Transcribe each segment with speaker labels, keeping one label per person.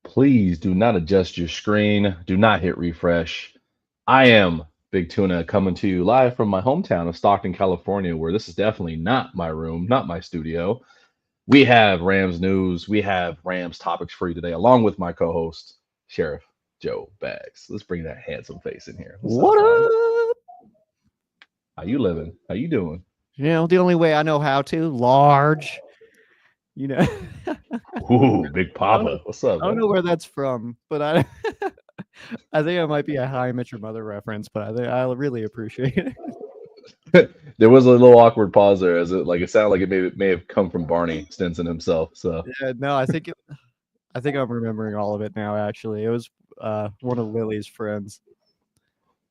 Speaker 1: Please do not adjust your screen. Do not hit refresh. I am Big Tuna coming to you live from my hometown of Stockton, California, where this is definitely not my room, not my studio. We have Rams news. We have Rams topics for you today, along with my co-host, Sheriff Joe Bags. Let's bring that handsome face in here. What's
Speaker 2: What
Speaker 1: up, guys?
Speaker 2: up?
Speaker 1: How you living? How you doing?
Speaker 2: The only way I know how to, large. You know,
Speaker 1: Ooh, Big
Speaker 2: I don't know.
Speaker 1: Papa. What's up,
Speaker 2: I don't
Speaker 1: man?
Speaker 2: know where that's from, but I, I think it might be a How I Met Your Mother reference. But I really appreciate it.
Speaker 1: There was a little awkward pause there, as it sounded like it may have come from Barney Stinson himself. So
Speaker 2: Yeah, no, I think I'm remembering all of it now. Actually, it was one of Lily's friends.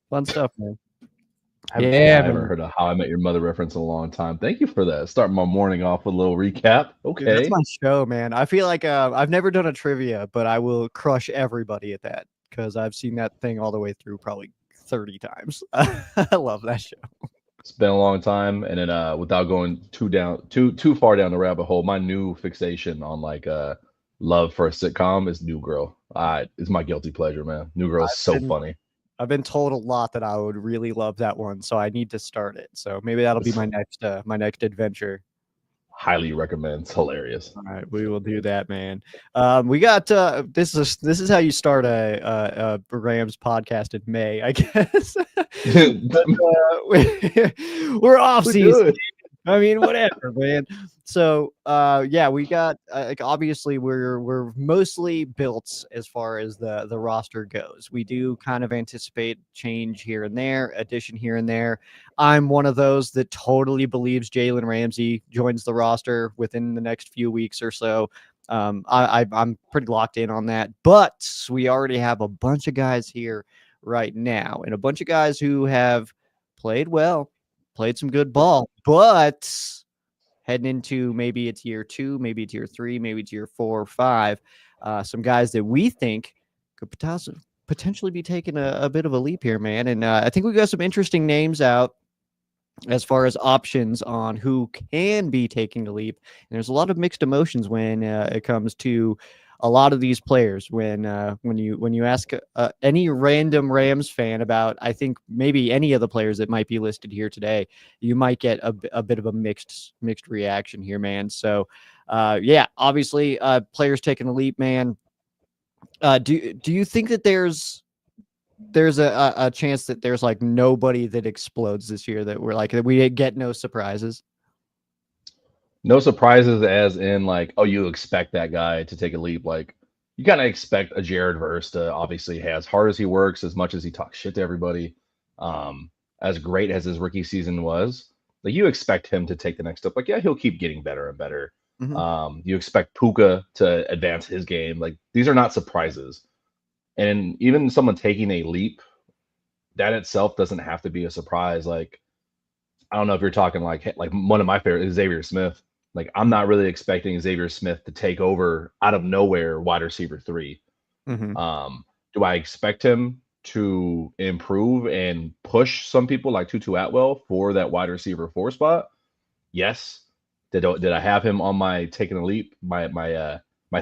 Speaker 2: Fun stuff, man.
Speaker 1: I
Speaker 2: Yeah,
Speaker 1: haven't
Speaker 2: man.
Speaker 1: heard a How I Met Your Mother reference in a long time. Thank you for that. Starting my morning off with a little recap.
Speaker 2: Dude, that's
Speaker 1: Okay.
Speaker 2: my show, man. I feel like I've never done a trivia, but I will crush everybody at that because I've seen that thing all the way through probably 30 times. I love that show.
Speaker 1: It's been a long time, and then without going too far down the rabbit hole, my new fixation on love for a sitcom is New Girl. It's my guilty pleasure, man. New Girl is so
Speaker 2: been
Speaker 1: funny.
Speaker 2: I've been told a lot that I would really love that one, so I need to start it. So maybe that'll be
Speaker 1: It's
Speaker 2: my next adventure.
Speaker 1: highly recommend. It's hilarious.
Speaker 2: All right, we will do that, man. We got this is how you start a Rams podcast in May, I guess. But we're off
Speaker 1: We
Speaker 2: season.
Speaker 1: do it.
Speaker 2: I mean, whatever, man. So, yeah, we got like obviously we're mostly built as far as the roster goes. We do kind of anticipate change here and there, addition here and there. I'm one of those that totally believes Jalen Ramsey joins the roster within the next few weeks or so. I'm pretty locked in on that, but we already have a bunch of guys here right now, and a bunch of guys who have played well, played some good ball, but heading into maybe it's year two, maybe it's year three, maybe it's year 4 or 5. Some guys that we think could potentially be taking a bit of a leap here, man. And I think we got some interesting names out as far as options on who can be taking the leap. And there's a lot of mixed emotions when it comes to a lot of these players. When you ask any random Rams fan about, I think maybe any of the players that might be listed here today, you might get a bit of a mixed reaction here, man. So, yeah, obviously, players taking a leap, man. Do you think that there's a chance that there's like nobody that explodes this year that we're like that we get no surprises?
Speaker 1: No surprises, as in oh, you expect that guy to take a leap. Like you kind of expect a Jared Verse to obviously, as hard as he works, as much as he talks shit to everybody, as great as his rookie season was, like you expect him to take the next step. Like yeah, he'll keep getting better and better.
Speaker 2: Mhm.
Speaker 1: You expect Puka to advance his game. Like these are not surprises, and even someone taking a leap, that itself doesn't have to be a surprise. Like I don't know if you're talking like one of my favorite is Xavier Smith. Like I'm not really expecting Xavier Smith to take over out of nowhere wide receiver three.
Speaker 2: Mhm.
Speaker 1: Do I expect him to improve and push some people like Tutu Atwell for that wide receiver four spot? Yes. Did I have him on my taking a leap? My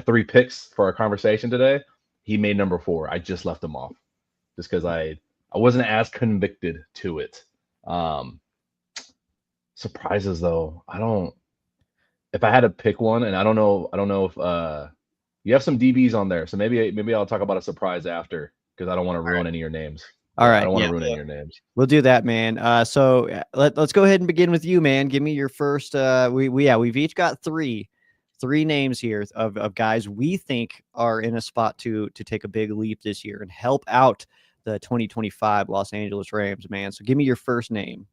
Speaker 1: three picks for our conversation today. He made number four. I just left him off just because I wasn't as convicted to it. Um, Surprises though, I don't. If I had to pick one, and I don't know if you have some DBs on there, so maybe I'll talk about a surprise after because I don't want to ruin any of your names.
Speaker 2: All
Speaker 1: Yeah, I
Speaker 2: right,
Speaker 1: don't want
Speaker 2: yeah,
Speaker 1: to ruin any of your names.
Speaker 2: we'll do that, man. So let's go ahead and begin with you, man. Give me your first. We've each got three names here of guys we think are in a spot to take a big leap this year and help out the 2025 Los Angeles Rams, man. So give me your first name.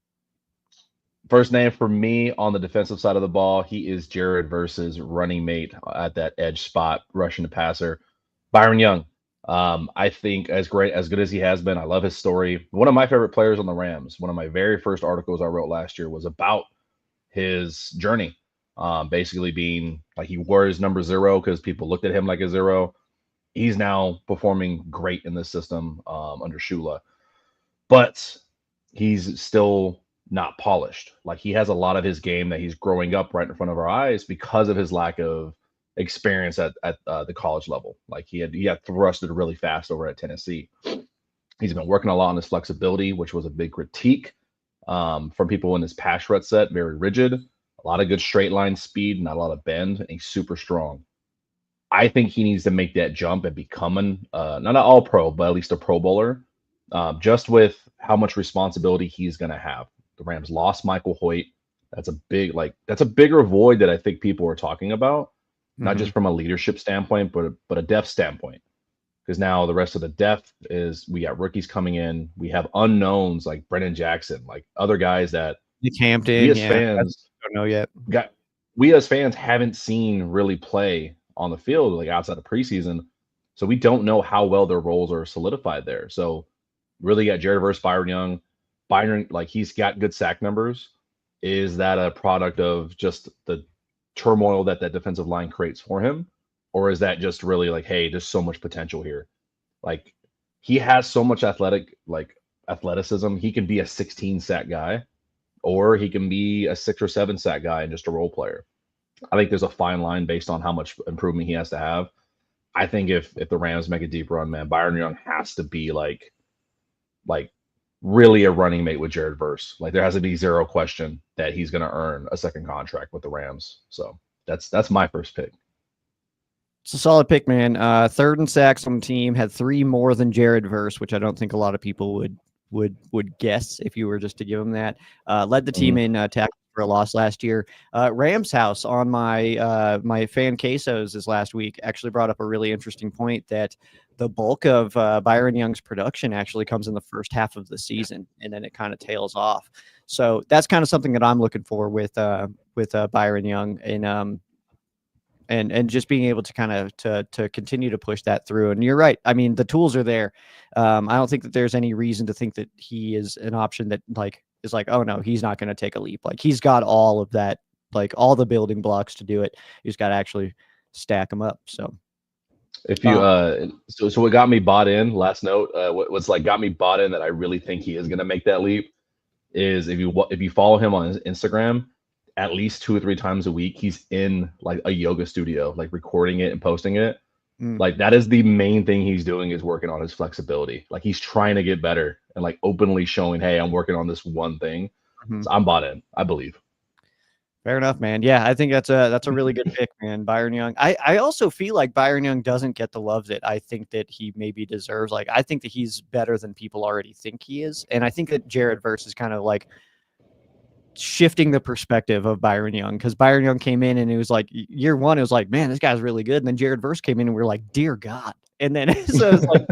Speaker 1: First name for me on the defensive side of the ball, he is Jared versus running mate at that edge spot, rushing the passer. Byron Young. I think as good as he has been, I love his story. One of my favorite players on the Rams. One of my very first articles I wrote last year was about his journey. Basically being like he wore his number zero because people looked at him like a zero. He's now performing great in this system under Shula, but he's still not polished. Like he has a lot of his game that he's growing up right in front of our eyes because of his lack of experience at the college level. Like he had thrusted really fast over at Tennessee. He's been working a lot on his flexibility, which was a big critique from people in his pass rush set. Very rigid, a lot of good straight line speed, not a lot of bend, and he's super strong. I think he needs to make that jump and become not an all pro, but at least a pro bowler. Just with how much responsibility he's going to have. The Rams lost Michael Hoyt. That's a bigger void that I think people are talking about, not
Speaker 2: Mm-hmm.
Speaker 1: just from a leadership standpoint, but a depth standpoint. Because now the rest of the depth is we got rookies coming in. We have unknowns like Brennan Jackson, like other guys that
Speaker 2: Nick
Speaker 1: we
Speaker 2: Hampton,
Speaker 1: as
Speaker 2: yeah, I
Speaker 1: fans
Speaker 2: don't know yet.
Speaker 1: got we as fans haven't seen really play on the field like outside of preseason. So we don't know how well their roles are solidified there. So really got Jared versus Byron Young. Byron, like he's got good sack numbers. Is that a product of just the turmoil that that defensive line creates for him? Or is that just really like, hey, there's so much potential here? Like he has so much athleticism. He can be a 16 sack guy, or he can be a 6 or 7 sack guy and just a role player. I think there's a fine line based on how much improvement he has to have. I think if the Rams make a deep run, man, Byron Young has to be like really a running mate with Jared Verse. Like there has to be zero question that he's going to earn a second contract with the Rams. So that's my first pick.
Speaker 2: It's a solid pick, man. Third in sacks on the team, had 3 more than Jared Verse, which I don't think a lot of people would guess if you were just to give him that. Led the team
Speaker 1: Mhm.
Speaker 2: in tackles for a loss last year. Rams House on my fan quesos this last week actually brought up a really interesting point that the bulk of Byron Young's production actually comes in the first half of the season, and then it kind of tails off. So that's kind of something that I'm looking for with Byron Young, and just being able to kind of to continue to push that through. And you're right. I mean, the tools are there. I don't think that there's any reason to think that he is an option that like is like, oh no, he's not going to take a leap. Like he's got all of that, like all the building blocks to do it. He's got to actually stack them up. So
Speaker 1: If you
Speaker 2: uh,
Speaker 1: so what got me bought in, last note, what's like got me bought in that I really think he is going to make that leap is if you follow him on his Instagram, at least 2 or 3 times a week, he's in like a yoga studio, like recording it and posting it.
Speaker 2: mm,
Speaker 1: Like that is the main thing he's doing is working on his flexibility. Like he's trying to get better and like openly showing, hey, I'm working on this one thing.
Speaker 2: mhm.
Speaker 1: So I'm bought in. I believe.
Speaker 2: Fair enough, man. Yeah, I think that's a really good pick, man. Byron Young. I also feel like Byron Young doesn't get the love that I think that he maybe deserves. Like I think that he's better than people already think he is, and I think that Jared Verse is kind of like shifting the perspective of Byron Young, because Byron Young came in and it was like year one, it was like, man, this guy's really good, and then Jared Verse came in and we are like, dear God, and then so it's like.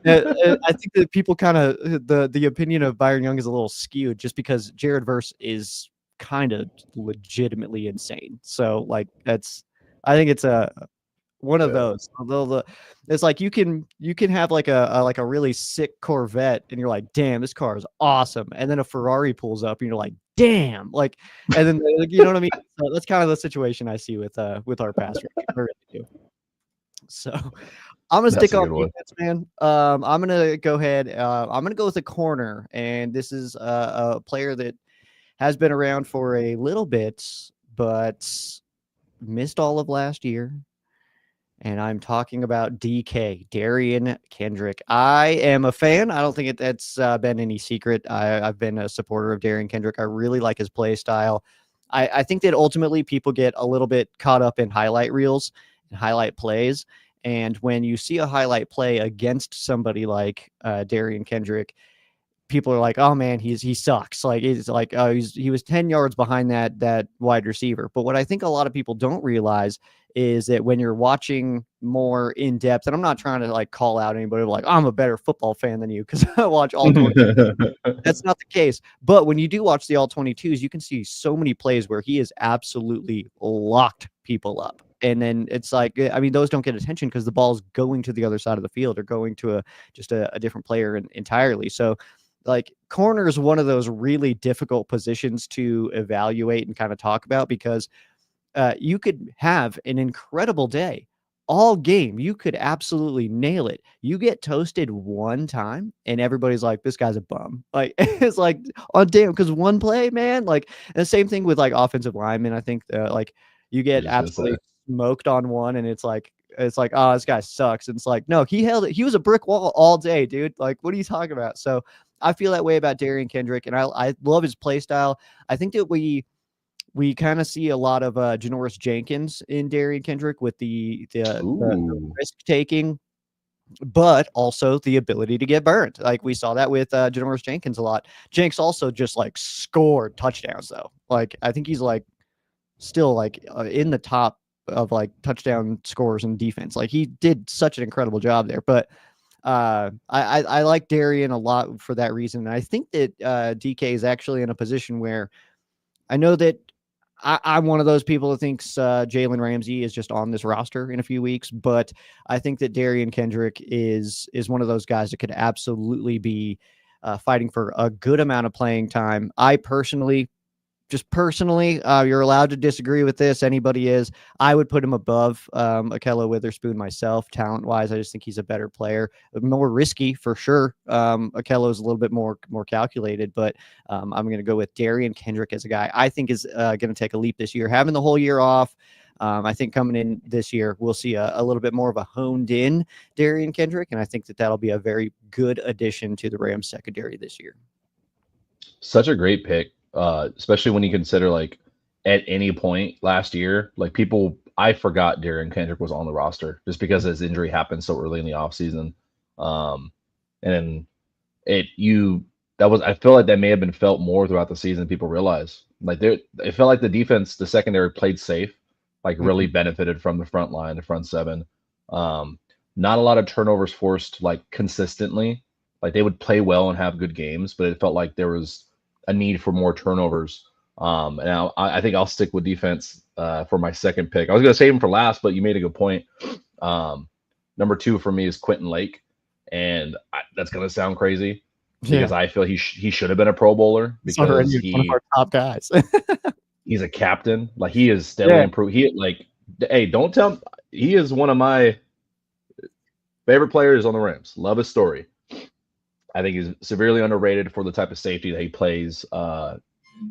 Speaker 2: I think that people kind of the opinion of Byron Young is a little skewed just because Jared Verse is kind of legitimately insane. So like I think it's a one of
Speaker 1: Yeah,
Speaker 2: those. Although it's like you can have like a really sick Corvette and you're like, damn, this car is awesome, and then a Ferrari pulls up and you're like, damn, like, and then like, you know what I mean? So that's kind of the situation I see with our pass rush. I really do. So I'm gonna
Speaker 1: that's
Speaker 2: stick
Speaker 1: a
Speaker 2: on
Speaker 1: good one.
Speaker 2: defense, man. I'm gonna go ahead. I'm gonna go with a corner, and this is a player that has been around for a little bit, but missed all of last year. And I'm talking about DK, Darian Kendrick. I am a fan. I don't think that's been any secret. I've been a supporter of Darian Kendrick. I really like his play style. I think that ultimately people get a little bit caught up in highlight reels and highlight plays. And when you see a highlight play against somebody like Darian Kendrick, people are like, "Oh man, he sucks." Like it's like, "Oh, he was 10 yards behind that wide receiver." But what I think a lot of people don't realize is that when you're watching more in depth, and I'm not trying to like call out anybody like I'm a better football fan than you because I watch all 20. That's not the case. But when you do watch the all 22s, you can see so many plays where he has absolutely locked people up. And then it's like, I mean, those don't get attention because the ball's going to the other side of the field or going to just a different player entirely. So like corner is one of those really difficult positions to evaluate and kind of talk about because you could have an incredible day all game. You could absolutely nail it. You get toasted one time and everybody's like, this guy's a bum. Like, it's like, oh, damn. Cause one play, man, like, and the same thing with like offensive linemen. I think like you
Speaker 1: I
Speaker 2: get
Speaker 1: was just gonna
Speaker 2: absolutely
Speaker 1: say.
Speaker 2: smoked on one, and it's like, oh, this guy sucks. And it's like, no, he held it. He was a brick wall all day, dude. Like, what are you talking about? So I feel that way about Darian Kendrick, and I love his play style. I think that we kind of see a lot of Janoris Jenkins in Darian Kendrick with the
Speaker 1: Ooh.
Speaker 2: risk taking, but also the ability to get burned. Like we saw that with Janoris Jenkins a lot. Jenks also just like scored touchdowns though. Like I think he's like still like in the top of like touchdown scores and defense. Like he did such an incredible job there. But I like Darian a lot for that reason. And I think that DK is actually in a position where I know that I'm one of those people that thinks Jalen Ramsey is just on this roster in a few weeks, but I think that Darian Kendrick is one of those guys that could absolutely be fighting for a good amount of playing time. I personally, you're allowed to disagree with this. Anybody is. I would put him above Akello Witherspoon myself, talent wise. I just think he's a better player, more risky for sure. Akello is a little bit more calculated, but I'm going to go with Darian Kendrick as a guy I think is going to take a leap this year, having the whole year off. I think coming in this year, we'll see a little bit more of a honed in Darian Kendrick, and I think that that'll be a very good addition to the Rams secondary this year.
Speaker 1: Such a great pick, especially when you consider like at any point last year, like people, I forgot Darren Kendrick was on the roster just because his injury happened so early in the offseason. And it you that was I feel like that may have been felt more throughout the season than people realize. Like it felt like the defense, the secondary played safe, like really benefited from the front line, the front seven. Not a lot of turnovers forced like consistently. Like they would play well and have good games, but it felt like there was a need for more turnovers. And I think I'll stick with defense for my second pick. I was going to save him for last, but you made a good point. Number 2 for me is Quentin Lake, and that's going to sound crazy because I feel he should have been a Pro Bowler because
Speaker 2: one of our top guys.
Speaker 1: he's a captain. Like he is steadily improved. Hey, don't tell him, he is one of my favorite players on the Rams. Love his story. I think he's severely underrated for the type of safety that he plays, for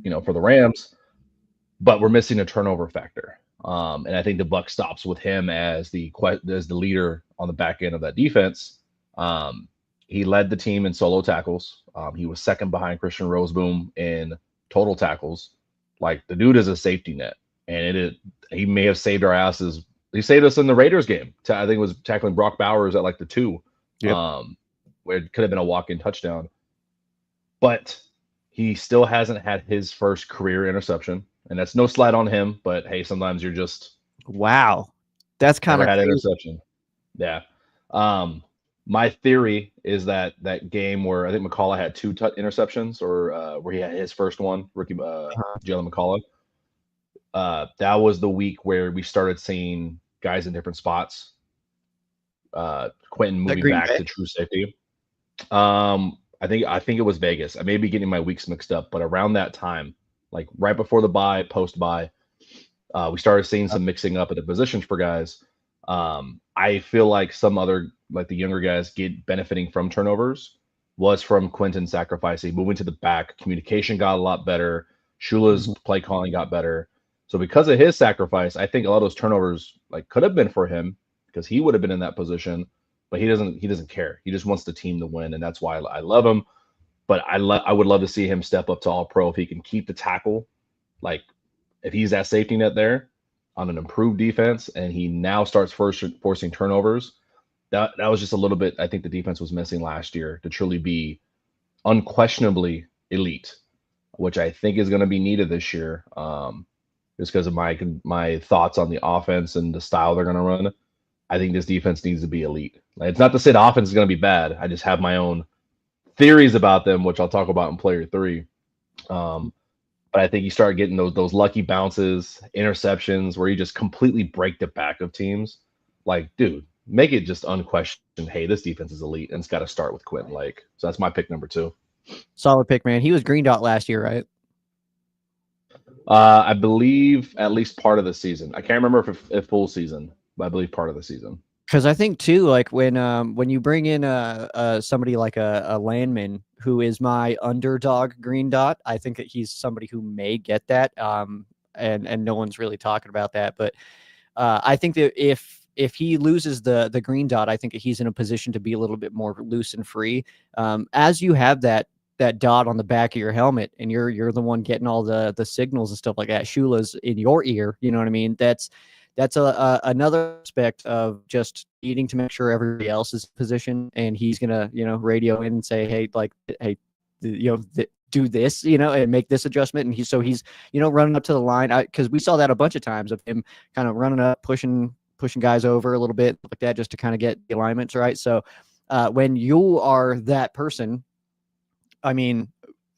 Speaker 1: the Rams. But we're missing a turnover factor, and I think the buck stops with him as the leader on the back end of that defense. He led the team in solo tackles. He was second behind Christian Roseboom in total tackles. Like the dude is a safety net, and he may have saved our asses. He saved us in the Raiders game. I think it was tackling Brock Bowers at like the 2. Yep. Where it could have been a walk-in touchdown. But he still hasn't had his first career interception. And that's no slight on him, but hey, sometimes you're just
Speaker 2: that's kind of
Speaker 1: had an interception. Yeah. My theory is that game where I think McCullough had 2 interceptions, or where he had his first one, rookie Jalen McCullough. That was the week where we started seeing guys in different spots. Quentin moving back to true safety. I think it was Vegas. I may be getting my weeks mixed up, but around that time, like right before the bye, post bye, we started seeing some mixing up at the positions for guys. I feel like some other, like the younger guys, benefiting from turnovers was from Quentin sacrificing, moving to the back. Communication got a lot better. Shula's play calling got better. So because of his sacrifice, I think a lot of those turnovers like could have been for him because he would have been in that position. But he doesn't care. He just wants the team to win, and that's why I love him. But I would love to see him step up to All Pro if he can keep the tackle. Like if he's that safety net there on an improved defense, and he now starts forcing turnovers. That was just a little bit. I think the defense was missing last year to truly be unquestionably elite, which I think is going to be needed this year. Just because of my thoughts on the offense and the style they're going to run. I think this defense needs to be elite. Like, it's not to say the offense is going to be bad. I just have my own theories about them, which I'll talk about in player 3. But I think you start getting those lucky bounces, interceptions, where you just completely break the back of teams. Like, dude, make it just unquestioned. Hey, this defense is elite, and it's got to start with Quentin Lake. So that's my pick number 2.
Speaker 2: Solid pick, man. He was green dot last year, right?
Speaker 1: I believe at least part of the season. I can't remember if full season, but I believe part of the season.
Speaker 2: Because I think too, like when you bring in somebody like a Landman who is my underdog green dot, I think that he's somebody who may get that. And no one's really talking about that, but I think that if he loses the green dot, I think that he's in a position to be a little bit more loose and free. As you have that dot on the back of your helmet, and you're the one getting all the signals and stuff like that. Shula's in your ear, you know what I mean? That's a another aspect of just needing to make sure everybody else is in position, and he's gonna radio in and say, hey, like, hey, do this, and make this adjustment. And he's running up to the line, because we saw that a bunch of times of him kind of running up, pushing guys over a little bit like that, just to kind of get the alignments right. So when you are that person, I mean,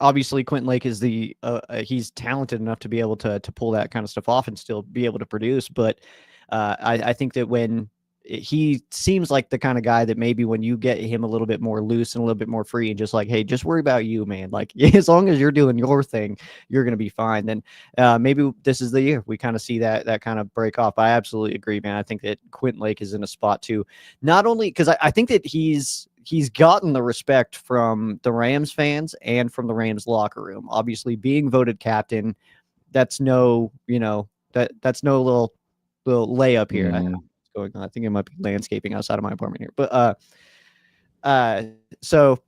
Speaker 2: obviously Quentin Lake is he's talented enough to be able to pull that kind of stuff off and still be able to produce. But I think that when he seems like the kind of guy that maybe when you get him a little bit more loose and a little bit more free and just like, hey, just worry about you, man. Like, as long as you're doing your thing, you're going to be fine. Then maybe this is the year we kind of see that kind of break off. I absolutely agree, man. I think that Quentin Lake is in a spot to not only because I think that he's gotten the respect from the Rams fans and from the Rams locker room. Obviously, being voted captain, that's no, that's no little layup here. Going on. I think it might be landscaping outside of my apartment here. But so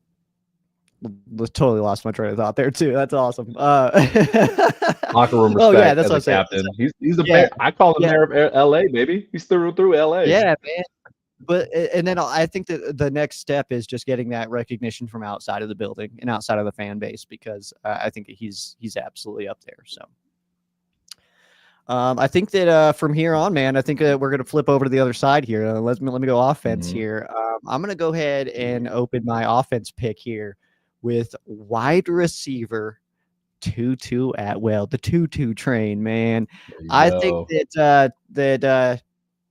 Speaker 2: totally lost my train of thought there too. That's awesome.
Speaker 1: Locker room respect.
Speaker 2: Oh yeah, that's
Speaker 1: as
Speaker 2: what
Speaker 1: a
Speaker 2: I'm saying.
Speaker 1: captain. He's the mayor. I call him mayor of LA, baby. He's through LA.
Speaker 2: Yeah, man. But and then I think that the next step is just getting that recognition from outside of the building and outside of the fan base, because I think that he's absolutely up there. So I think that from here on, man, I think we're going to flip over to the other side here. Let me go offense here. I'm going to go ahead and open my offense pick here with wide receiver Tutu Atwell, the Tutu train, man. I think that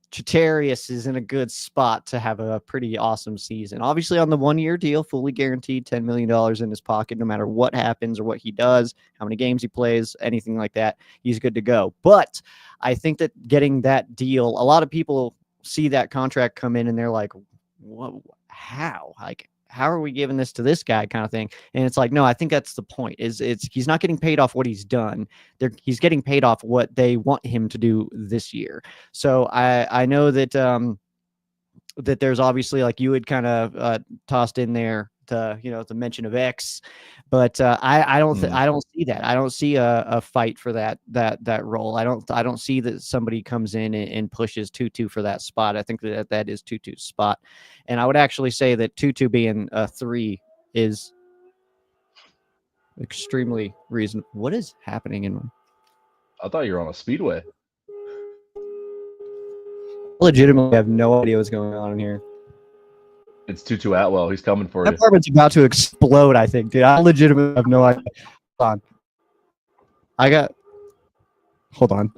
Speaker 2: Chitarius is in a good spot to have a pretty awesome season. Obviously, on the 1-year deal, fully guaranteed $10 million in his pocket, no matter what happens or what he does, how many games he plays, anything like that, he's good to go. But I think that getting that deal, a lot of people see that contract come in and they're like, what, how? Like, how are we giving this to this guy, kind of thing? And it's like, no, I think that's the point. It's he's not getting paid off what he's done. He's getting paid off what they want him to do this year. So I know that that there's obviously, like you had kind of tossed in there, the mention of X, but I don't see that. I don't see a fight for that role. I don't see that somebody comes in and pushes Tutu for that spot. I think that is Tutu's spot, and I would actually say that Tutu being a 3 is extremely reasonable. What is happening in my?
Speaker 1: I thought you were on a speedway.
Speaker 2: Legitimately have no idea what's going on in here.
Speaker 1: It's Tutu Atwell. He's coming for you.
Speaker 2: That apartment's about to explode, I think, dude. I legitimately have no idea. Hold on. Hold on.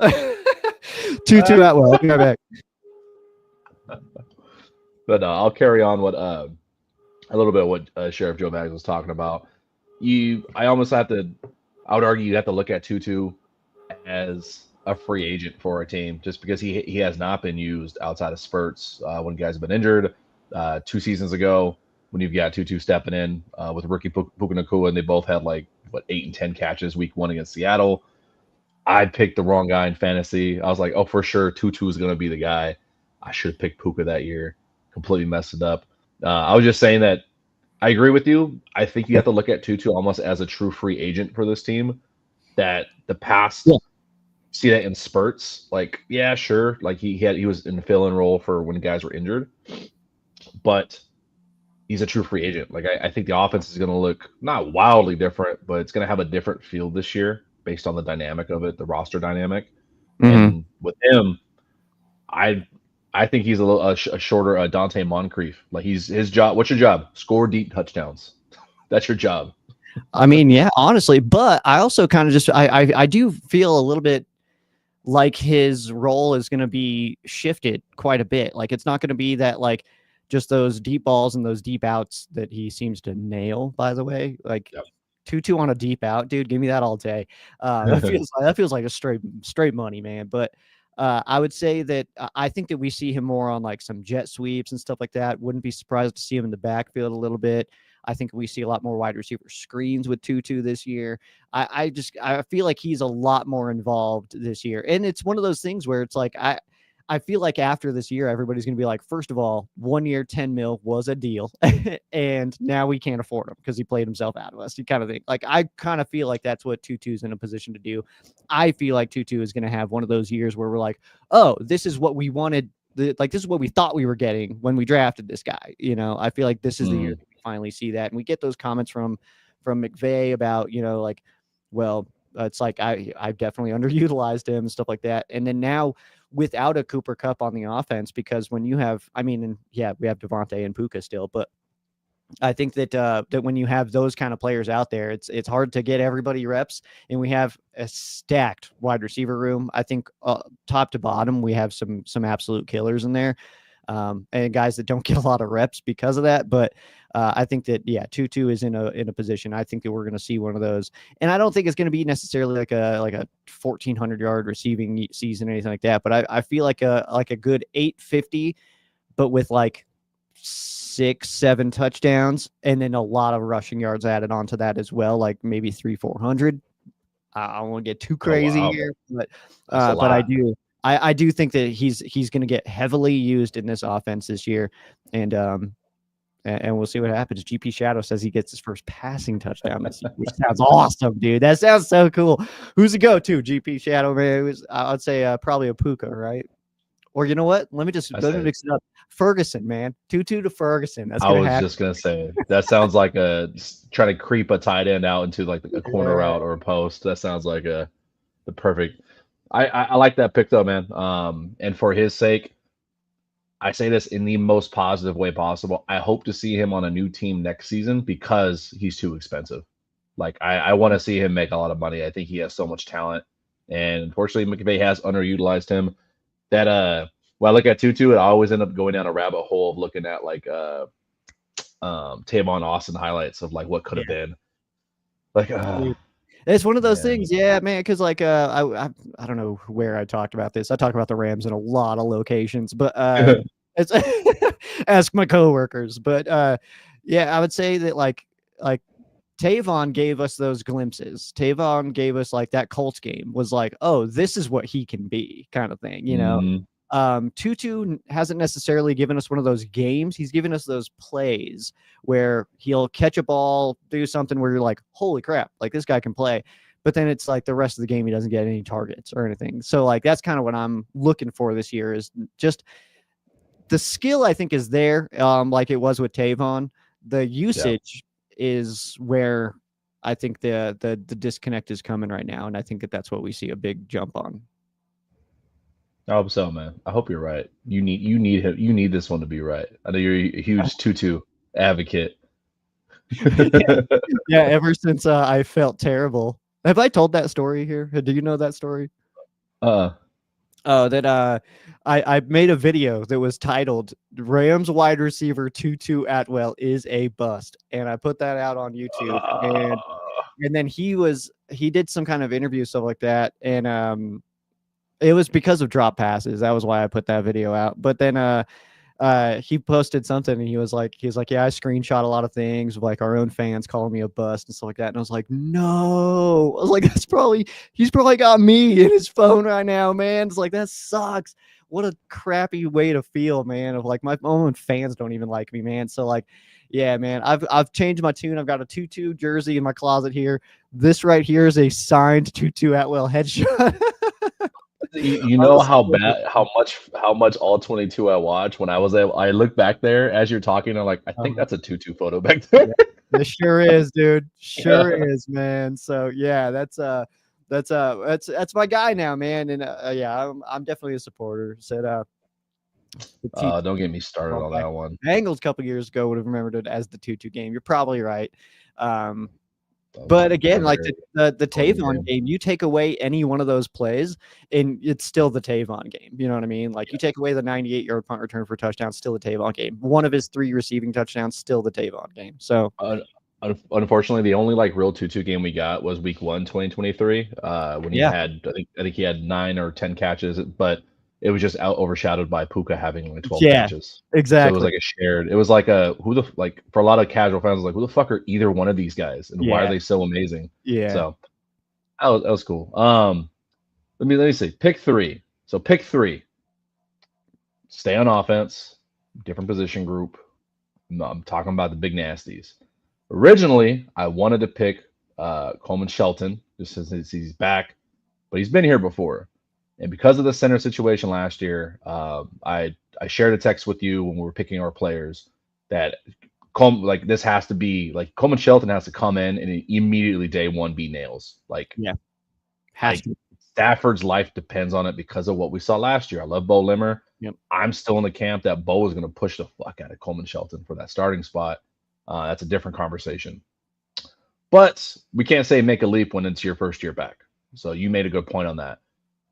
Speaker 2: Tutu Atwell. I'll be right back.
Speaker 1: But I'll carry on what a little bit of what Sheriff Joe Maggs was talking about. I would argue you have to look at Tutu as a free agent for a team, just because he has not been used outside of spurts when guys have been injured. 2 seasons ago, when you've got Tutu stepping in with rookie Puka Nacua, and they both had 8 and 10 catches week 1 against Seattle. I picked the wrong guy in fantasy. I was like, oh, for sure, Tutu is going to be the guy. I should have picked Puka that year. Completely messed it up. I was just saying that I agree with you. I think you have to look at Tutu almost as a true free agent for this team. That the past, see that in spurts. Yeah, sure. He was in the fill-in role for when guys were injured, but he's a true free agent. I think the offense is going to look not wildly different, but it's going to have a different feel this year based on the dynamic of it, the roster dynamic. And with him, I think he's a shorter Dante Moncrief. His job. What's your job? Score deep touchdowns. That's your job.
Speaker 2: I mean, yeah, honestly, but I also kind of just I do feel a little bit like his role is going to be shifted quite a bit. It's not going to be that just those deep balls and those deep outs that he seems to nail. By the way, Tutu on a deep out, dude, give me that all day. That feels like a straight money, man. But I would say that I think that we see him more on some jet sweeps and stuff like that. Wouldn't be surprised to see him in the backfield a little bit. I think we see a lot more wide receiver screens with Tutu this year. I feel like he's a lot more involved this year. And it's one of those things where it's I feel like after this year, everybody's going to be like, first of all, 1 year, 10 mil was a deal. And now we can't afford him because he played himself out of us. You kind of think, like, I kind of feel like that's what Tutu's in a position to do. I feel like Tutu is going to have one of those years where we're like, oh, this is what we wanted. Like, this is what we thought we were getting when we drafted this guy. You know, I feel like this is the year
Speaker 1: Mm.
Speaker 2: that we finally see that. And we get those comments from McVay about, you know, like, well, it's like I've definitely underutilized him and stuff like that. And then now without a Cooper Cup on the offense, because when you have, I mean, and yeah, we have Devontae and Puka still, but I think that that when you have those kind of players out there, it's hard to get everybody reps, and we have a stacked wide receiver room. I think top to bottom, we have some absolute killers in there, and guys that don't get a lot of reps because of that. But I think that Tutu is in a position. I think that we're going to see one of those, and I don't think it's going to be necessarily like a 1,400-yard receiving season or anything like that. But I feel like a good 850, but with like 6-7 touchdowns, and then a lot of rushing yards added onto that as well, like maybe 300-400. I don't want to get too
Speaker 1: Oh
Speaker 2: crazy
Speaker 1: wow,
Speaker 2: here, but
Speaker 1: that's a
Speaker 2: I
Speaker 1: lot.
Speaker 2: do. I do think that he's going to get heavily used in this offense this year, and we'll see what happens. GP Shadow says he gets his first passing touchdown this year, which sounds awesome, dude. That sounds so cool. Who's the go-to? GP Shadow, man. It was, I'd say probably a Puka, right? Or you know what? Let me mix it up. Ferguson, man. Tutu to Ferguson. That's
Speaker 1: I
Speaker 2: gonna
Speaker 1: was
Speaker 2: happen.
Speaker 1: just gonna say that sounds like trying to creep a tight end out into like a corner
Speaker 2: Yeah.
Speaker 1: route or a post. That sounds like the perfect. I like that pick though, man. And for his sake, I say this in the most positive way possible. I hope to see him on a new team next season because he's too expensive. Like I want to see him make a lot of money. I think he has so much talent, and unfortunately, McVay has underutilized him. That when I look at Tutu, I always end up going down a rabbit hole of looking at like Tavon Austin highlights of like what could
Speaker 2: Yeah.
Speaker 1: have been. Like
Speaker 2: It's one of those
Speaker 1: man.
Speaker 2: things, yeah, man. Because like, I don't know where I talked about this. I talked about the Rams in a lot of locations, but it's ask my coworkers. But yeah, I would say that like Tavon gave us those glimpses. Tavon gave us like that Colts game was like, oh, this is what he can be, kind of thing, you know.
Speaker 1: Mm,
Speaker 2: Tutu hasn't necessarily given us one of those games. He's given us those plays where he'll catch a ball, do something where you're like, holy crap, like this guy can play. But then it's like the rest of the game, he doesn't get any targets or anything. So like that's kind of what I'm looking for this year is just the skill. I think is there, like it was with Tavon. The
Speaker 1: yeah.
Speaker 2: usage is where I think the disconnect is coming right now, and I think that that's what we see a big jump on.
Speaker 1: I hope so, man. I hope you're right. You need him. You need this one to be right. I know you're a huge Tutu advocate.
Speaker 2: Yeah, ever since I felt terrible. Have I told that story here? Do you know that story?
Speaker 1: uh,
Speaker 2: Oh, that I made a video that was titled "Rams wide receiver Tutu Atwell is a bust," and I put that out on YouTube. And then he did some kind of interview stuff like that, and it was because of drop passes. That was why I put that video out. But then he posted something and he was like, yeah, I screenshot a lot of things of like our own fans calling me a bust and stuff like that. And I was like, no, I was like, he's probably got me in his phone right now, man. It's like, that sucks. What a crappy way to feel, man. Of like my own fans don't even like me, man. So like, yeah, man, I've changed my tune. I've got a Tutu jersey in my closet here. This right here is a signed Tutu Atwell headshot.
Speaker 1: you
Speaker 2: On
Speaker 1: know
Speaker 2: the
Speaker 1: how
Speaker 2: side of
Speaker 1: bad how much all 22 I watched when I was able I look back there as you're talking, I'm like, I think
Speaker 2: the-
Speaker 1: that's a Tutu photo back there.
Speaker 2: Yeah, it sure is, dude. Sure is, man. So yeah, that's my guy now, man. And yeah, I'm definitely a supporter. Said the T
Speaker 1: Don't get me started
Speaker 2: going
Speaker 1: on
Speaker 2: back.
Speaker 1: that one.
Speaker 2: Bengals a couple years ago would have remembered it as the 2-2 game. You're probably right. Um,
Speaker 1: That was
Speaker 2: but
Speaker 1: a
Speaker 2: again, like
Speaker 1: very
Speaker 2: the
Speaker 1: important
Speaker 2: Tavon
Speaker 1: game.
Speaker 2: game, you take away any one of those plays, and it's still the Tavon game. You know what I mean? Like you take away the 98-yard punt return for a touchdown, still the Tavon game. One of his 3 receiving touchdowns, still the Tavon game. So
Speaker 1: Unfortunately, the only like real 2-2 game we got was week 1, 2023, when he
Speaker 2: yeah,
Speaker 1: had I think he had 9 or 10 catches, but it was just overshadowed by Puka having like 12
Speaker 2: yeah,
Speaker 1: catches. So it was
Speaker 2: exactly.
Speaker 1: like a shared. It was like a like for a lot of casual fans, like who the fuck are either one of these guys, and why are
Speaker 2: Yeah,
Speaker 1: they so amazing?
Speaker 2: yeah.
Speaker 1: So that was cool. Let me see. Pick three. So pick three. stay on offense, different position group. No, I'm talking about the big nasties. Originally, I wanted to pick Coleman Shelton just since he's back, but he's been here before. And because of the center situation last year, I shared a text with you when we were picking our players that like this has to be like Coleman Shelton has to come in and immediately day one be nails. Like
Speaker 2: Yeah, has
Speaker 1: I
Speaker 2: to.
Speaker 1: Stafford's life depends on it because of what we saw last year. I love Bo Limmer.
Speaker 2: Yep.
Speaker 1: I'm still in the camp that Bo is going to push the fuck out of Coleman Shelton for that starting spot. That's a different conversation. But we can't say make a leap when it's your first year back. So you made a good point on that.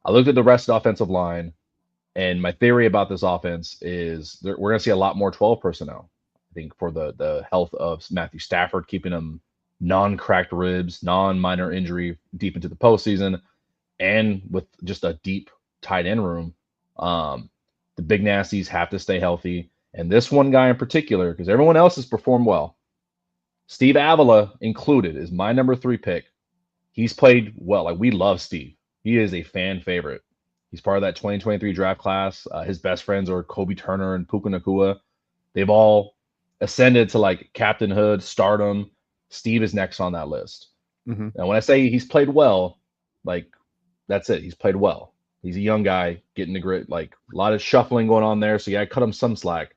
Speaker 1: I looked at the rest of the offensive line, and my theory about this offense is we're going to see a lot more 12 personnel. I think for the health of Matthew Stafford, keeping him non-cracked ribs, non-minor injury deep into the postseason, and with just a deep tight end room, the big nasties have to stay healthy. And this one guy in particular, because everyone else has performed well, Steve Avila included, is my number 3 pick. He's played well. Like we love Steve. He is a fan favorite. He's part of that 2023 draft class. His best friends are Kobe Turner and Puka Nakua. They've all ascended to like captainhood, stardom. Steve is next on that list.
Speaker 2: Mm-hmm.
Speaker 1: And when I say he's played well, like that's it. He's played well. He's a young guy getting the grit, like a lot of shuffling going on there. So yeah, I cut him some slack.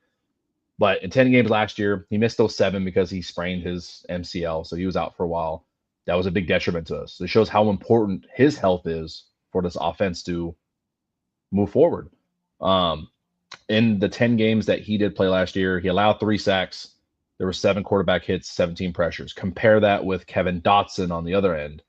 Speaker 1: But in 10 games last year, he missed those 7 because he sprained his MCL. So he was out for a while. That was a big detriment to us. It shows how important his health is for this offense to move forward. In the 10 games that he did play last year, he allowed 3 sacks. There were 7 quarterback hits, 17 pressures. Compare that with Kevin Dotson on the other end.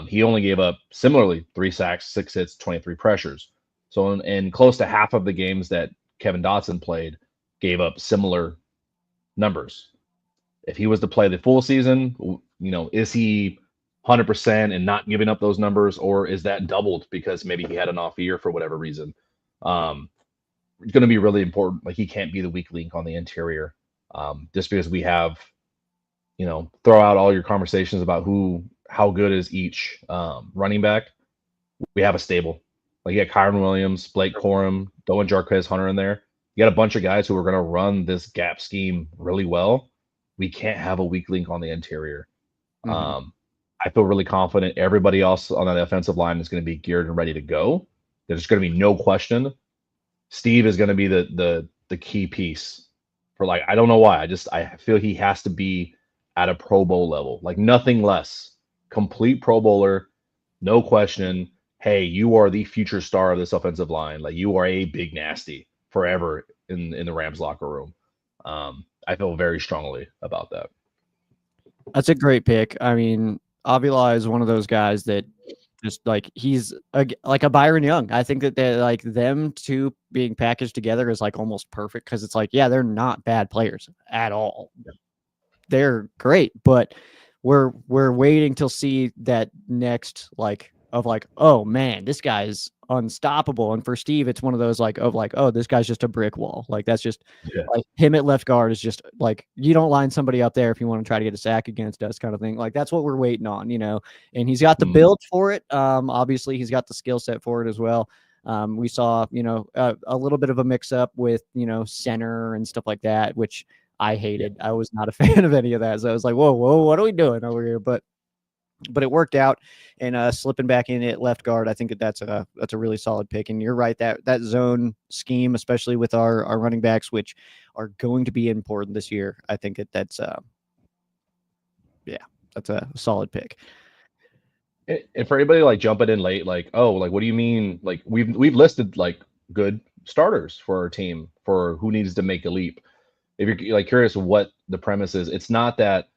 Speaker 1: He only gave up similarly 3 sacks, 6 hits, 23 pressures. So in close to half of the games that Kevin Dotson played, gave up similar numbers. If he was to play the full season, is he 100% and not giving up those numbers, or is that doubled because maybe he had an off year for whatever reason? It's going to be really important. Like he can't be the weak link on the interior, just because we have, throw out all your conversations about how good is each running back. We have a stable. Like you got Kyron Williams, Blake Corum, Doan Jarquez Hunter in there. You got a bunch of guys who are going to run this gap scheme really well. We can't have a weak link on the interior. Mm-hmm. I feel really confident everybody else on that offensive line is going to be geared and ready to go. There's going to be no question. Steve is going to be the key piece for I don't know why. I feel he has to be at a Pro Bowl level, like nothing less. Complete Pro Bowler, no question. Hey, you are the future star of this offensive line. Like you are a big nasty forever in the Rams locker room. I feel very strongly about that.
Speaker 2: That's a great pick. I mean, Avila is one of those guys that just he's like a Byron Young. I think that they're like them two being packaged together is like almost perfect because it's yeah, they're not bad players at all. They're great, but we're waiting to see that next oh man, this guy's unstoppable. And for Steve, it's one of those oh, this guy's just a brick wall. Like that's just him at left guard is just you don't line somebody up there if you want to try to get a sack against us kind of thing. Like that's what we're waiting on, and he's got the build for it. Obviously he's got the skill set for it as well. We saw, a little bit of a mix up with, center and stuff like that, which I hated. I was not a fan of any of that. So I was like, whoa, what are we doing over here? But it worked out, and slipping back in at left guard, I think that's a really solid pick. And you're right, that zone scheme, especially with our running backs, which are going to be important this year, I think that's a solid pick.
Speaker 1: And for anybody jumping in late, what do you mean? Like we've listed good starters for our team for who needs to make a leap. If you're curious what the premise is, it's not that,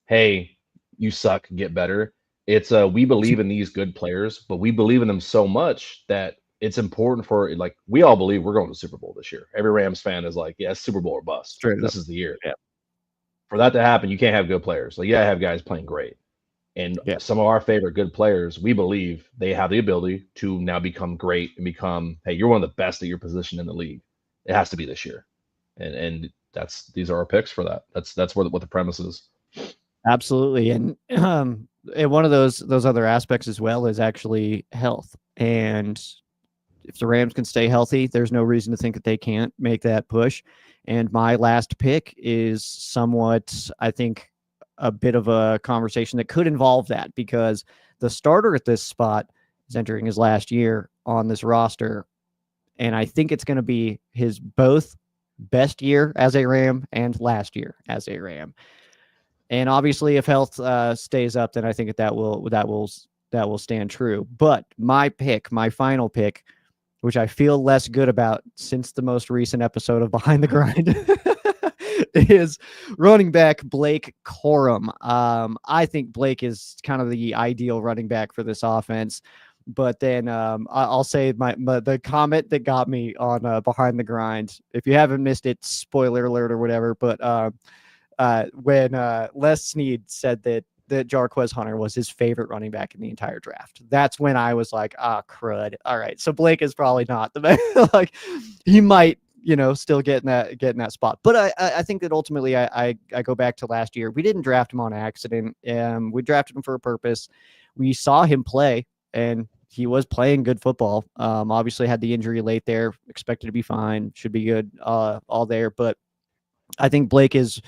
Speaker 1: hey, you suck, get better. It's we believe in these good players, but we believe in them so much that it's important for we all believe we're going to the Super Bowl this year. Every Rams fan is yeah, Super Bowl or bust. This is the year.
Speaker 2: Yeah.
Speaker 1: For that to happen, you can't have good players. I have guys playing great. And some of our favorite good players, we believe they have the ability to now become great and become, hey, you're one of the best at your position in the league. It has to be this year. And these are our picks for that. That's what the premise is.
Speaker 2: Absolutely. And one of those other aspects as well is actually health. And if the Rams can stay healthy, there's no reason to think that they can't make that push. And my last pick is somewhat, I think, a bit of a conversation that could involve that, because the starter at this spot is entering his last year on this roster. And I think it's going to be his both best year as a Ram and last year as a Ram. And obviously, if health stays up, then I think that will stand true. But my pick, my final pick, which I feel less good about since the most recent episode of Behind the Grind, is running back Blake Corum. I think Blake is kind of the ideal running back for this offense. But then I'll say the comment that got me on Behind the Grind. If you haven't missed it, spoiler alert or whatever. But when Les Snead said that Jarquez Hunter was his favorite running back in the entire draft, that's when I was like, crud. All right, so Blake is probably not the best. Like, he might, still get in that spot. But I think that ultimately I go back to last year. We didn't draft him on accident. We drafted him for a purpose. We saw him play, and he was playing good football. Obviously had the injury late there, expected to be fine, should be good all there. But I think Blake is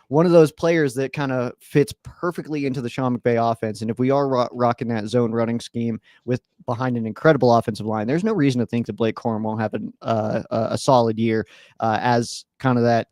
Speaker 2: one of those players that kind of fits perfectly into the Sean McVay offense. And if we are rocking that zone running scheme with behind an incredible offensive line, there's no reason to think that Blake Corum won't have a solid year as kind of that,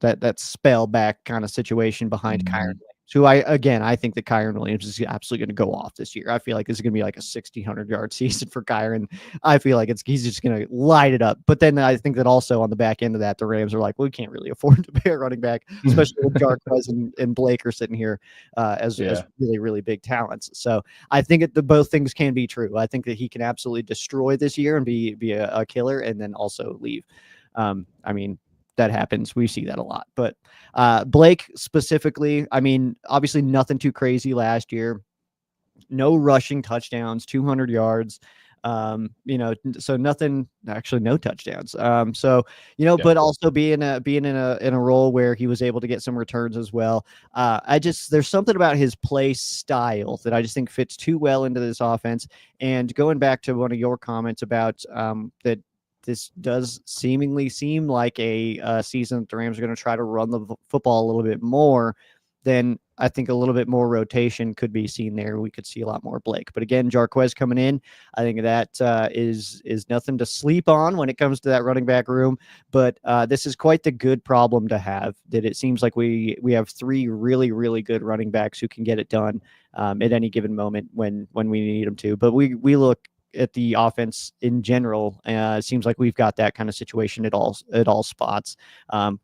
Speaker 2: that spell back kind of situation behind Kyron Williams, who I think that Kyron Williams is absolutely going to go off this year. I feel like this is going to be like a 1,600-yard season for Kyron. I feel like he's just going to light it up. But then I think that also on the back end of that, the Rams are like, well, we can't really afford to pay a running back, especially when Jarquez and Blake are sitting here as really, really big talents. So I think both things can be true. I think that he can absolutely destroy this year and be a killer, and then also leave. I mean, that happens. We see that a lot. But Blake specifically, I mean, obviously nothing too crazy last year. No rushing touchdowns, 200 yards. So nothing, actually no touchdowns. But also being in a role where he was able to get some returns as well. There's something about his play style that I just think fits too well into this offense. And going back to one of your comments about that this does seemingly seem like a season that the Rams are going to try to run the football a little bit more, then I think a little bit more rotation could be seen there. We could see a lot more Blake. But again, Jarquez coming in, I think that is nothing to sleep on when it comes to that running back room. But this is quite the good problem to have, that it seems like we have three really, really good running backs who can get it done at any given moment when we need them to. But we look at the offense in general, it seems like we've got that kind of situation at all spots.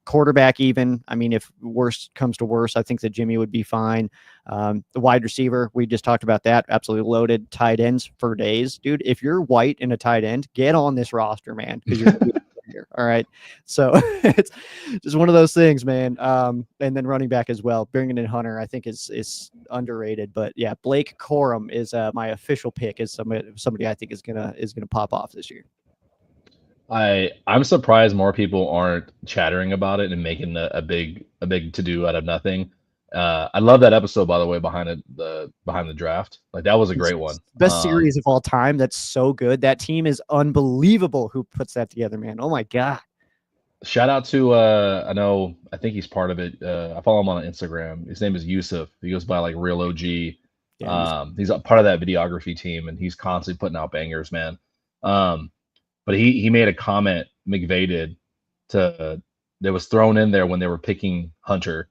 Speaker 2: Quarterback, even, I mean, if worse comes to worse, I think that Jimmy would be fine. The wide receiver, we just talked about that, absolutely loaded. Tight ends for days, dude. If you're White and a tight end, get on this roster, man, because you're here. All right, so it's just one of those things, man. And then running back as well, bringing in Hunter, I think is underrated. But yeah, Blake Corum is my official pick, is somebody I think is gonna pop off this year.
Speaker 1: I'm surprised more people aren't chattering about it and making a big to do out of nothing. I love that episode, by the way, behind the draft. Like, that was a great one.
Speaker 2: Best series of all time. That's so good. That team is unbelievable. Who puts that together, man? Oh my god.
Speaker 1: Shout out to I think he's part of it. I follow him on Instagram. His name is Yusuf. He goes by like Real OG.
Speaker 2: Yeah,
Speaker 1: he's a part of that videography team, and he's constantly putting out bangers, man. But he made a comment, McVay did, that was thrown in there when they were picking Hunter.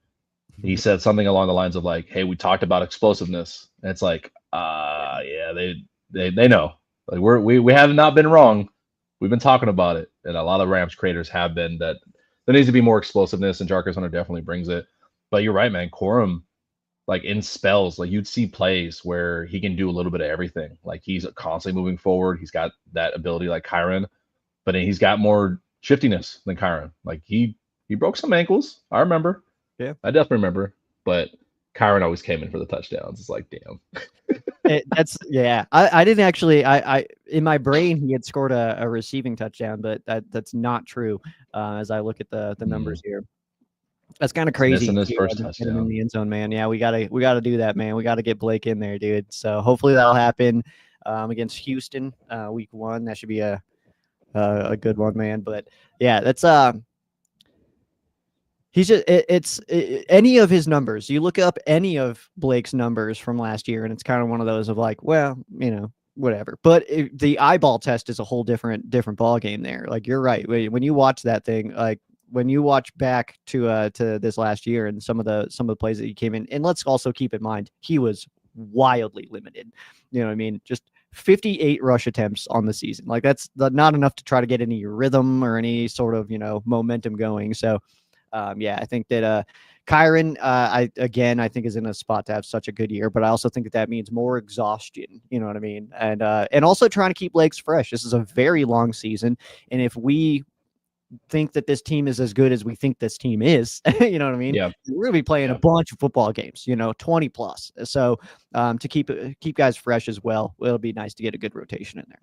Speaker 1: He said something along the lines of like, "Hey, we talked about explosiveness." And it's like, yeah, they know. Like, we have not been wrong. We've been talking about it, and a lot of Rams creators have been, that there needs to be more explosiveness, and Jarquez Hunter definitely brings it. But you're right, man. Corum, like, in spells, like, you'd see plays where he can do a little bit of everything. Like, he's constantly moving forward. He's got that ability like Kyron, but then he's got more shiftiness than Kyron. Like, he broke some ankles. I remember.
Speaker 2: Yeah,
Speaker 1: I definitely remember. But Kyron always came in for the touchdowns. It's like, damn.
Speaker 2: I didn't actually. I in my brain he had scored a receiving touchdown, but that's not true. As I look at the numbers here, that's kind of crazy.
Speaker 1: Missing his first
Speaker 2: Get him in
Speaker 1: touchdown.
Speaker 2: the end zone, man. Yeah, we gotta do that, man. We gotta get Blake in there, dude. So hopefully that'll happen. against Houston, week 1. That should be a good one, man. But yeah, that's he's just any of his numbers. You look up any of Blake's numbers from last year, and it's kind of one of those of like, well, whatever. But the eyeball test is a whole different ball game there. Like you're right. When you watch that thing, like when you watch back to this last year and some of the plays that he came in, and let's also keep in mind he was wildly limited. You know what I mean? Just 58 rush attempts on the season. Like that's not enough to try to get any rhythm or any sort of momentum going. So yeah, I think that Kyron, I think is in a spot to have such a good year, but I also think that means more exhaustion. You know what I mean? And also trying to keep legs fresh. This is a very long season, and if we think that this team is as good as we think this team is, you know what I mean?
Speaker 1: Yeah,
Speaker 2: We're gonna be playing a
Speaker 1: yeah,
Speaker 2: bunch of football games, 20 plus. So to keep guys fresh as well, it'll be nice to get a good rotation in there.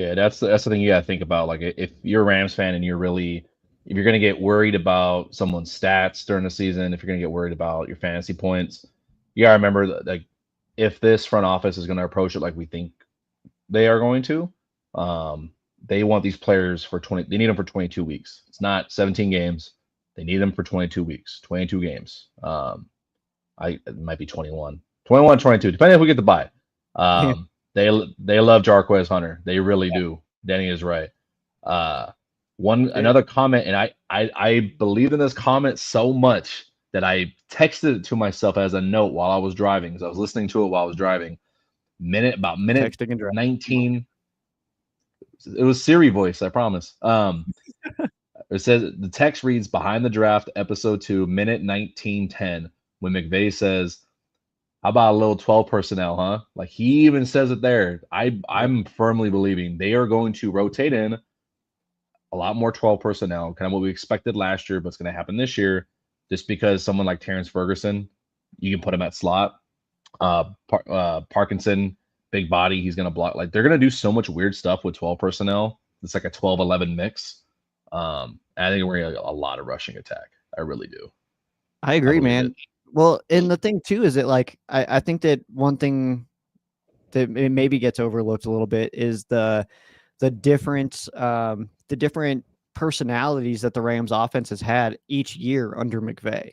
Speaker 1: yeah. That's the thing you gotta think about. Like if you're a Rams fan and if you're gonna get worried about someone's stats during the season, if you're gonna get worried about your fantasy points, you gotta remember that, like, if this front office is gonna approach it like we think they are going to, um, they want these players for 20. They need them for 22 weeks. It's not 17 games. They need them for 22 weeks, 22 games. It might be 21, 21, 22, depending if we get the bye.
Speaker 2: Yeah.
Speaker 1: They love Jarquez Hunter. They really do. Danny is right. Uh,
Speaker 2: Dude,
Speaker 1: another comment, and I believed in this comment so much that I texted it to myself as a note while I was driving, because I was listening to it while I was driving. Minute
Speaker 2: texting and driving.
Speaker 1: 19. It was Siri voice, I promise. It says the text reads behind the draft, episode 2, minute 19:10, when McVay says, "How about a little 12 personnel, huh?" Like he even says it there. I'm firmly believing they are going to rotate in a lot more 12 personnel, kind of what we expected last year, but it's going to happen this year, just because someone like Terrence Ferguson, you can put him at slot. Parkinson, big body, he's going to block. Like they're going to do so much weird stuff with 12 personnel. It's like a 12-11 mix. I think we're going to get a lot of rushing attack. I really do.
Speaker 2: I
Speaker 1: I
Speaker 2: agree,
Speaker 1: believe it.
Speaker 2: man. Well, and the thing too is that like I think that one thing that it maybe gets overlooked a little bit is the different personalities that the Rams offense has had each year under McVay.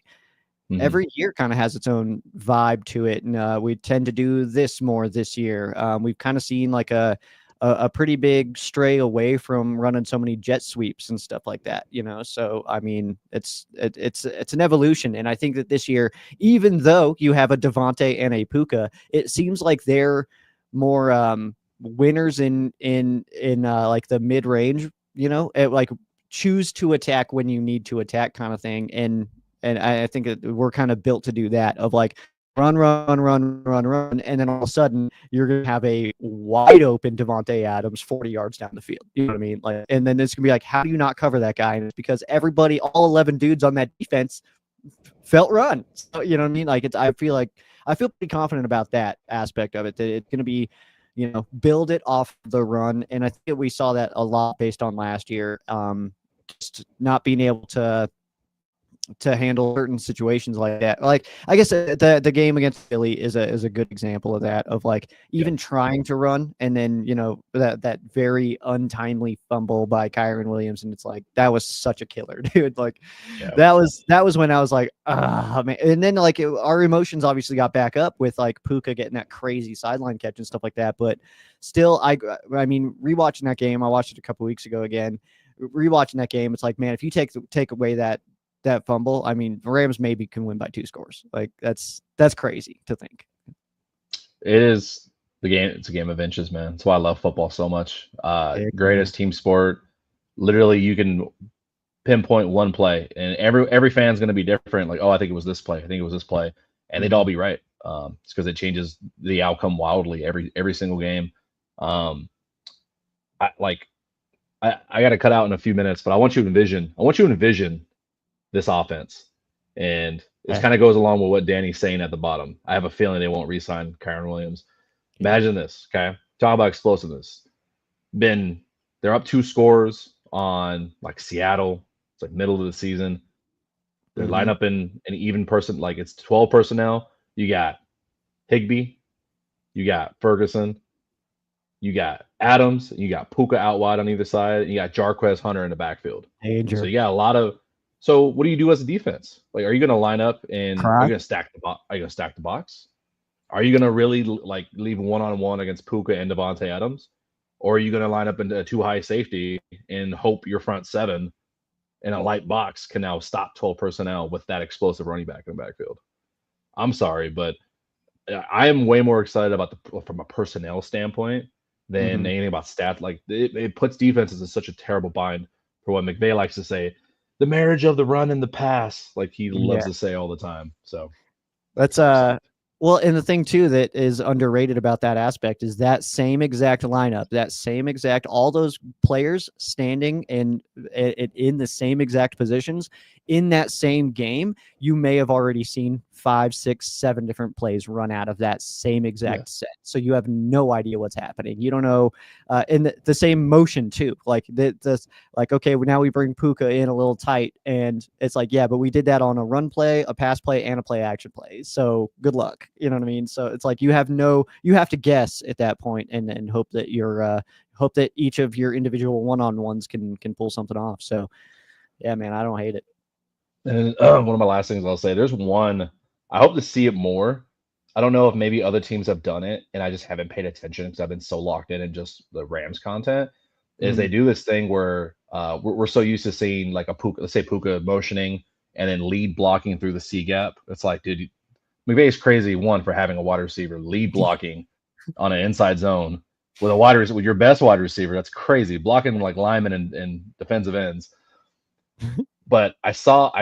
Speaker 1: Hmm.
Speaker 2: Every year kind of has its own vibe to it, and we tend to do this more this year. We've kind of seen like a pretty big stray away from running so many jet sweeps and stuff like that, So I mean, it's an evolution, and I think that this year, even though you have a Devontae and a Puka, it seems like they're more winners in like the mid range, like choose to attack when you need to attack kind of thing, and I think that we're kind of built to do that of like run, run, run, run, run, and then all of a sudden you're gonna have a wide open Devontae Adams 40 yards down the field. You know what I mean? Like, and then it's gonna be like, how do you not cover that guy? And it's because everybody, all 11 dudes on that defense, felt run. So, you know what I mean? Like I feel pretty confident about that aspect of it. That it's gonna be, build it off the run, and I think that we saw that a lot based on last year. Just not being able to handle certain situations like that. Like I guess the game against Philly is a good example of that, of like
Speaker 1: Yeah.
Speaker 2: even trying to run and then that very untimely fumble by Kyron Williams, and it's like that was such a killer, dude. Like
Speaker 1: Yeah.
Speaker 2: that was when I was like, ah, man. And then like our emotions obviously got back up with like Puka getting that crazy sideline catch and stuff like that, but still I mean rewatching that game, I watched it a couple weeks ago again. Rewatching that game, it's like, man, if you take away that fumble, I mean, Rams maybe can win by 2 scores. Like that's crazy to think.
Speaker 1: It is the game. It's a game of inches, man. That's why I love football so much.
Speaker 2: Heck yeah.
Speaker 1: Greatest team sport. Literally, you can pinpoint one play, and every fan's going to be different. Like, oh, I think it was this play. I think it was this play, and they'd all be right. It's because it changes the outcome wildly every single game. Um, I like I got to cut out in a few minutes, but I want you to envision. I want you to envision this offense, and it
Speaker 2: Okay.
Speaker 1: kind of goes along with what Danny's saying at the bottom. I have a feeling they won't re-sign Kyron Williams.
Speaker 2: Yeah.
Speaker 1: Imagine this, okay? Talk about explosiveness. Been they're up 2 scores on like Seattle. It's like middle of the season. They line
Speaker 2: Mhm.
Speaker 1: up in an even person, like it's 12 personnel. You got Higby, you got Ferguson, You got Adams, you got Puka out wide on either side, and you got Jarquez Hunter in the backfield. So
Speaker 2: Danger.
Speaker 1: you got a lot of. So what do you do as a defense? Like, are you going to line up and are
Speaker 2: Cry.
Speaker 1: you going to stack the box? Are you going to stack the box? Are you going to really like leave 1-on-1 against Puka and Devontae Adams, or are you going to line up into a too high safety and hope your front seven in a light box can now stop 12 personnel with that explosive running back in the backfield? I'm sorry, but I am way more excited about the from a personnel standpoint than
Speaker 2: Hmm.
Speaker 1: anything about stats. Like it puts defenses in such a terrible bind for what McVay likes to say, the marriage of the run and the pass, like he
Speaker 2: Yeah.
Speaker 1: loves to say all the time. So
Speaker 2: That's
Speaker 1: super excited.
Speaker 2: well, and the thing too that is underrated about that aspect is that same exact lineup, that same exact all those players standing in the same exact positions in that same game, you may have already seen 5, 6, 7 different plays run out of that same
Speaker 1: Yeah.
Speaker 2: exact set. So you have no idea what's happening. You don't know, and the same motion too. Like the like, okay, well, now we bring Puka in a little tight, and it's like, yeah, but we did that on a run play, a pass play, and a play action play. So good luck. You know what I mean? So it's like you have to guess at that point and hope that hope that each of your individual one-on-ones can pull something off. So yeah, man, I don't hate it.
Speaker 1: And one of my last things I'll say, there's one I hope to see it more. I don't know if maybe other teams have done it, and I just haven't paid attention because I've been so locked in just the Rams content. Is
Speaker 2: Mm-hmm.
Speaker 1: they do this thing where we're so used to seeing like a Puka, let's say Puka motioning and then lead blocking through the C gap. It's like, dude, McVay is crazy one for having a wide receiver lead blocking on an inside zone with a wide receiver with your best wide receiver. That's crazy blocking like linemen and defensive ends. But I've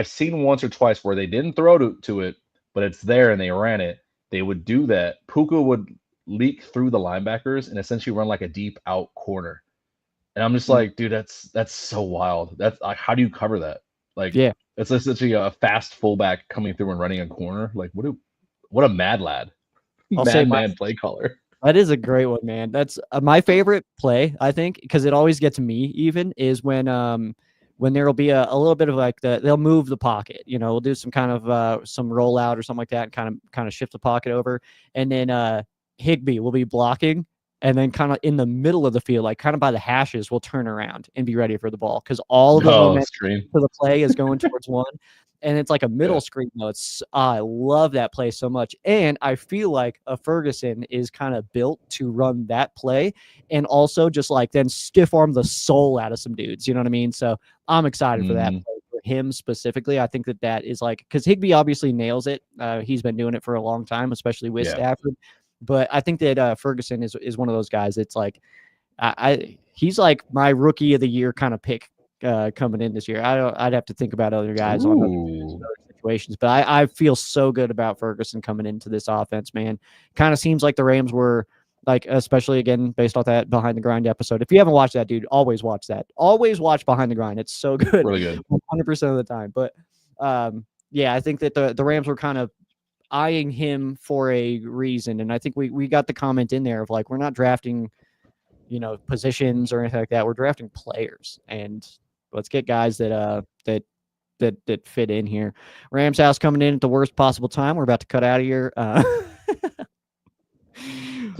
Speaker 1: seen once or twice where they didn't throw to it, but it's there and they ran it. They would do that. Puka would leak through the linebackers and essentially run like a deep out corner. And I'm just like, dude, that's so wild. That's like, how do you cover that? Like,
Speaker 2: Yeah,
Speaker 1: it's essentially a fast fullback coming through and running a corner. Like, what a mad lad,
Speaker 2: I'll say
Speaker 1: madman play caller.
Speaker 2: that is a great one, man. That's my favorite play, I think, because it always gets me even is when there'll be a little bit of like they'll move the pocket. You know, we'll do some kind of some rollout or something like that and kind of shift the pocket over. And then Higby will be blocking and then kind of in the middle of the field, like kind of by the hashes, will turn around and be ready for the ball because all of the
Speaker 1: Oh,
Speaker 2: momentum
Speaker 1: screen.
Speaker 2: for the play is going towards one. And it's like a
Speaker 1: Yeah.
Speaker 2: middle screen though. I love that play so much, and I feel like a Ferguson is kind of built to run that play, and also just like then stiff arm the soul out of some dudes. You know what I mean? So I'm excited for that
Speaker 1: Mm,
Speaker 2: play for him specifically. I think that is like because Higby obviously nails it. He's been doing it for a long time, especially with
Speaker 1: yeah.
Speaker 2: Stafford. But I think that Ferguson is one of those guys. It's like he's like my rookie of the year kind of pick coming in this year. I'd have to think about other guys on
Speaker 1: Ooh.
Speaker 2: other situations, but I feel so good about Ferguson coming into this offense, man. Kind of seems like the Rams were like, especially again based off that Behind the Grind episode. If you haven't watched that, dude, always watch that. Always watch Behind the Grind. It's so good,
Speaker 1: Really good.
Speaker 2: 100% of the time. But yeah, I think that the Rams were kind of eyeing him for a reason, and I think we got the comment in there of like we're not drafting positions or anything like that. We're drafting players, and let's get guys that fit in here. Rams house coming in at the worst possible time. We're about to cut out of here.
Speaker 1: What's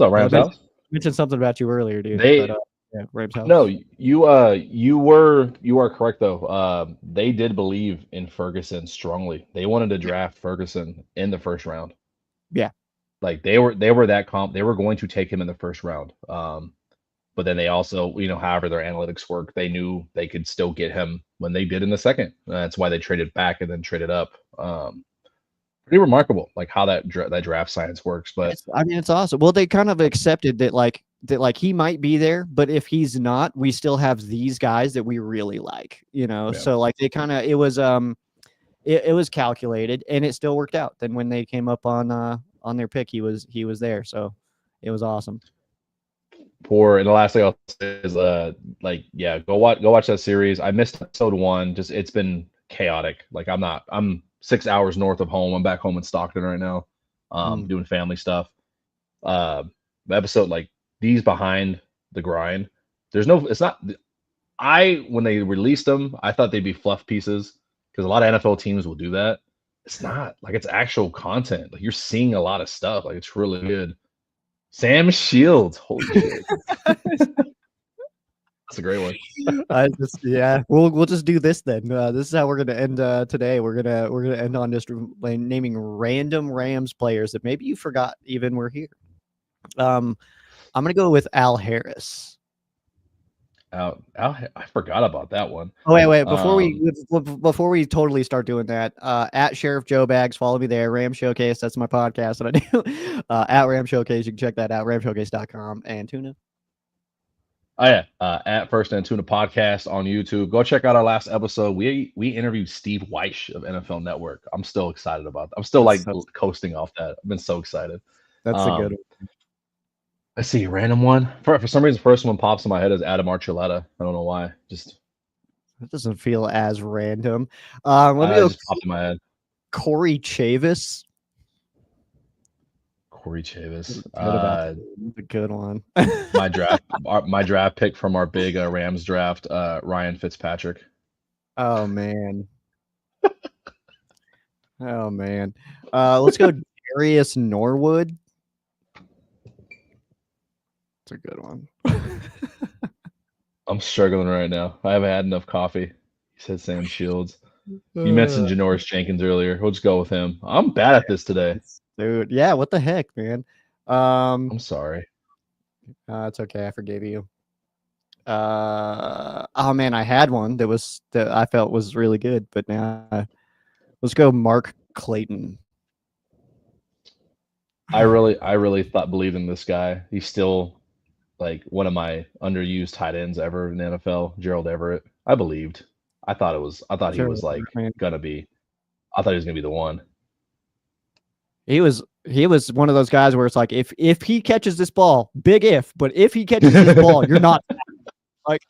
Speaker 1: up,
Speaker 2: I
Speaker 1: Rams house?
Speaker 2: mentioned something about you earlier, dude. But
Speaker 1: They
Speaker 2: yeah, Rams
Speaker 1: no,
Speaker 2: house.
Speaker 1: you are correct though. They did believe in Ferguson strongly. They wanted to draft Ferguson in the first round.
Speaker 2: Yeah,
Speaker 1: Like they were that they were going to take him in the first round. But then they also, however their analytics work, they knew they could still get him when they did in the second. That's why they traded back and then traded up. Pretty remarkable, like how that draft science works. But
Speaker 2: it's awesome. Well, they kind of accepted that he might be there, but if he's not, we still have these guys that we really like.
Speaker 1: yeah,
Speaker 2: So like they kind of it was calculated and it still worked out. Then when they came up on their pick, he was there. So it was awesome.
Speaker 1: and the last thing I'll say is go watch that series. I missed episode one. Just it's been chaotic. Like I'm 6 hours north of home. I'm back home in Stockton right now,
Speaker 2: Mm.
Speaker 1: doing family stuff. Uh, the episode like these behind the grind. There's no. It's not. When they released them, I thought they'd be fluff pieces because a lot of NFL teams will do that. It's not like it's actual content. Like you're seeing a lot of stuff. Like it's really good. Sam Shields. Holy shit. That's a great one.
Speaker 2: Yeah, we'll just do this then. This is how we're gonna end today. We're gonna end on just naming random Rams players that maybe you forgot even were here. I'm gonna go with Al Harris.
Speaker 1: I forgot about that one.
Speaker 2: Oh wait!
Speaker 1: Um,
Speaker 2: Before we totally start doing that, at Sheriff Joe Bags, follow me there. Ram Showcase, that's my podcast that I do. At Ram Showcase, you can check that out. RamShowcase.com and Tuna.
Speaker 1: oh yeah, at First and Tuna podcast on YouTube. Go check out our last episode. We interviewed Steve Weish of NFL Network. I'm still excited about that. I'm still like coasting off that. I've been so excited.
Speaker 2: That's a good one.
Speaker 1: Let's see, random one. For some reason, the first one pops in my head is Adam Archuleta. I don't know why. Just
Speaker 2: That doesn't feel as random. Let me go.
Speaker 1: just popped in my head.
Speaker 2: Corey Chavis.
Speaker 1: Corey Chavis.
Speaker 2: A good one.
Speaker 1: my draft pick from our big Rams draft, Ryan Fitzpatrick.
Speaker 2: Oh man. Oh man. Let's go Darius Norwood. It's a good one.
Speaker 1: I'm struggling right now. I haven't had enough coffee. He said Sam Shields. You mentioned Janoris Jenkins earlier. We'll just go with him. I'm bad at this today.
Speaker 2: Dude, yeah, what the heck, man?
Speaker 1: I'm sorry.
Speaker 2: It's okay. I forgave you. Oh man, I had one that I felt was really good, but now let's go Mark Clayton.
Speaker 1: I really believed in this guy. He's still like one of my underused tight ends ever in the NFL. Gerald Everett. I believed. I thought he was like gonna be. I thought he was gonna be the one.
Speaker 2: He was one of those guys where it's like if he catches this ball, big if, but if he catches this ball, you're not like.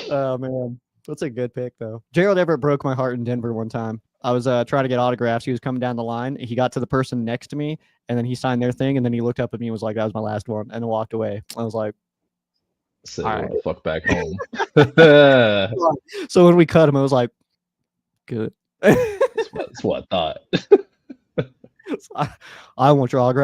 Speaker 2: Oh man, that's a good pick though. Gerald Everett broke my heart in Denver one time. I was trying to get autographs. He was coming down the line. He got to the person next to me, and then he signed their thing, and then he looked up at me and was like, "That was my last one," and then walked away. I was like,
Speaker 1: "All right, fuck back home."
Speaker 2: So when we cut him, I was like, "Good."
Speaker 1: That's what I thought.
Speaker 2: I want your autograph.